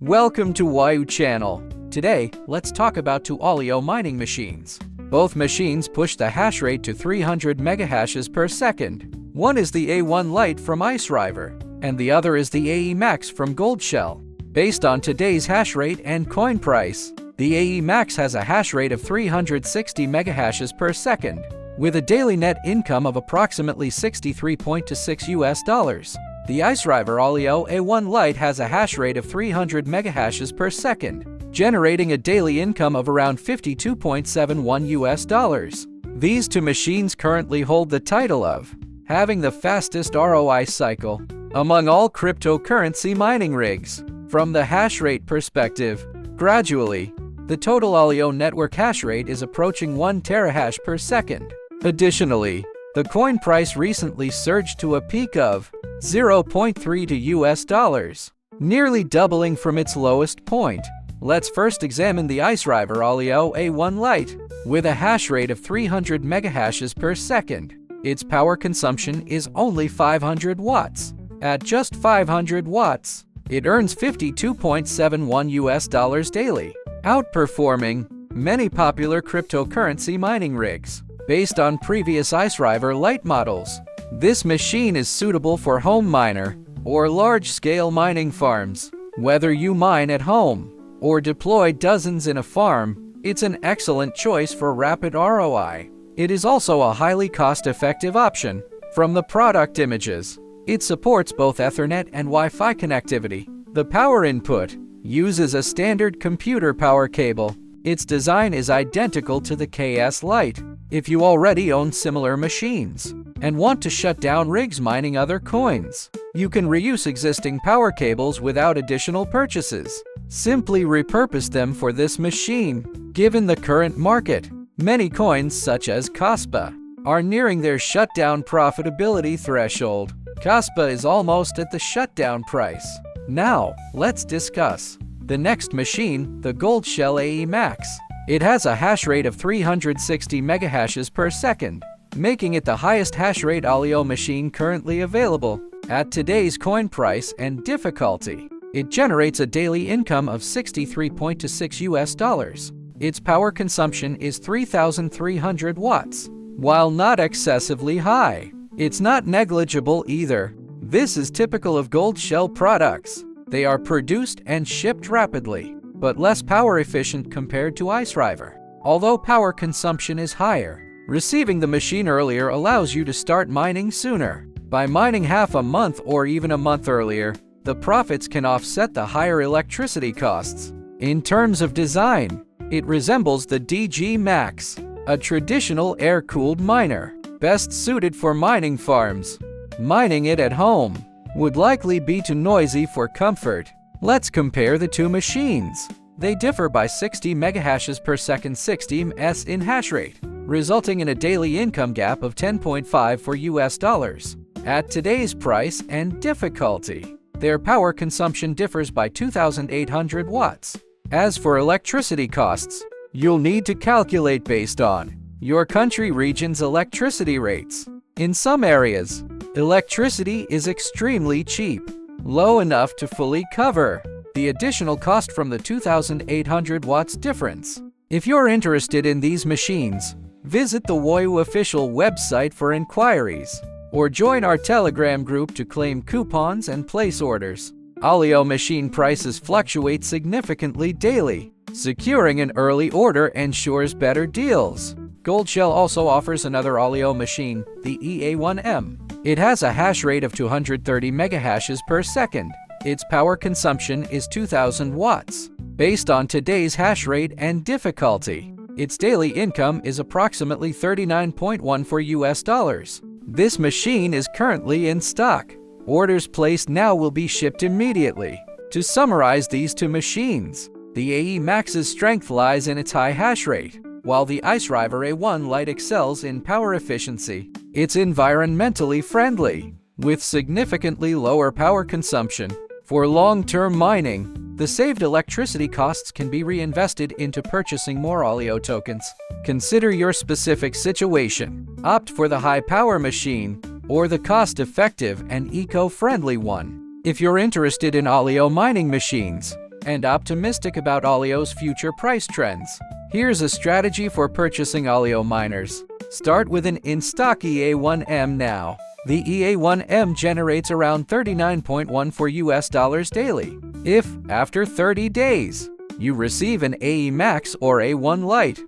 Welcome to WOYOU Channel. Today, let's talk about two ALEO mining machines. Both machines push the hash rate to 300 megahashes per second. One is the A1 Lite from IceRiver, and the other is the AE Max from Goldshell. Based on today's hash rate and coin price, the AE Max has a hash rate of 360 megahashes per second, with a daily net income of approximately $63.26. The IceRiver ALEO A1 Lite has a hash rate of 300 megahashes per second, generating a daily income of around $52.71. These two machines currently hold the title of having the fastest ROI cycle among all cryptocurrency mining rigs. From the hash rate perspective, gradually, the total ALEO network hash rate is approaching 1 terahash per second. Additionally, the coin price recently surged to a peak of 0.32 US dollars, nearly doubling from its lowest point. Let's first examine the IceRiver ALEO A1 Lite. With a hash rate of 300 megahashes per second, its power consumption is only 500 watts. At just 500 watts, it earns 52.71 US dollars daily, outperforming many popular cryptocurrency mining rigs. Based on previous IceRiver Lite models, this machine is suitable for home miner or large-scale mining farms. Whether you mine at home or deploy dozens in a farm, it's an excellent choice for rapid ROI. It is also a highly cost-effective option. From the product images, it supports both Ethernet and Wi-Fi connectivity. The power input uses a standard computer power cable. Its design is identical to the KS Lite. If you already own similar machines and want to shut down rigs mining other coins, you can reuse existing power cables without additional purchases. Simply repurpose them for this machine. Given the current market, many coins such as KOSPA are nearing their shutdown profitability threshold. KOSPA is almost at the shutdown price. Now, let's discuss the next machine, the Goldshell AE Max. It has a hash rate of 360 megahashes per second, making it the highest hash rate ALEO machine currently available. At today's coin price and difficulty, it generates a daily income of 63.26 US dollars. Its power consumption is 3,300 watts. While not excessively high, it's not negligible either. This is typical of Goldshell products. They are produced and shipped rapidly, but less power efficient compared to IceRiver. Although power consumption is higher, receiving the machine earlier allows you to start mining sooner. By mining half a month or even a month earlier, the profits can offset the higher electricity costs. In terms of design, it resembles the DG Max, a traditional air-cooled miner, best suited for mining farms. Mining it at home would likely be too noisy for comfort. Let's compare the two machines. They differ by 60 megahashes per second 60 ms in hash rate, resulting in a daily income gap of 10.54 US dollars. At today's price and difficulty, their power consumption differs by 2,800 watts. As for electricity costs, you'll need to calculate based on your country region's electricity rates. In some areas, electricity is extremely cheap, low enough to fully cover the additional cost from the 2,800 watts difference. If you're interested in these machines, visit the WOYOU official website for inquiries, or join our Telegram group to claim coupons and place orders. ALEO machine prices fluctuate significantly daily. Securing an early order ensures better deals. Goldshell also offers another ALEO machine, the E-AE1M. It has a hash rate of 230 megahashes per second. Its power consumption is 2,000 watts. Based on today's hash rate and difficulty, its daily income is approximately 39.14 US dollars. This machine is currently in stock. Orders placed now will be shipped immediately. To summarize these two machines, the AE Max's strength lies in its high hash rate, while the IceRiver A1 Lite excels in power efficiency. It's environmentally friendly, with significantly lower power consumption. For long-term mining, the saved electricity costs can be reinvested into purchasing more ALEO tokens. Consider your specific situation. Opt for the high-power machine or the cost-effective and eco-friendly one. If you're interested in ALEO mining machines, and optimistic about ALEO's future price trends. Here's a strategy for purchasing ALEO miners. Start with an in-stock E-AE1M now. The E-AE1M generates around 39.14 US dollars daily. If, after 30 days, you receive an AE Max or A1 Lite,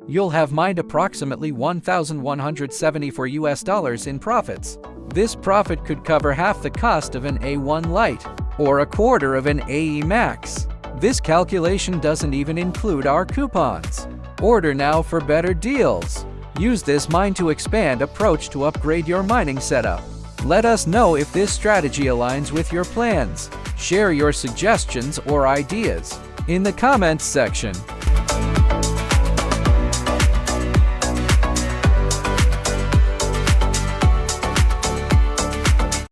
you'll have mined approximately 1,174 US dollars in profits. This profit could cover half the cost of an A1 Lite, or a quarter of an AE Max. This calculation doesn't even include our coupons. Order now for better deals. Use this mine-to-expand approach to upgrade your mining setup. Let us know if this strategy aligns with your plans. Share your suggestions or ideas in the comments section.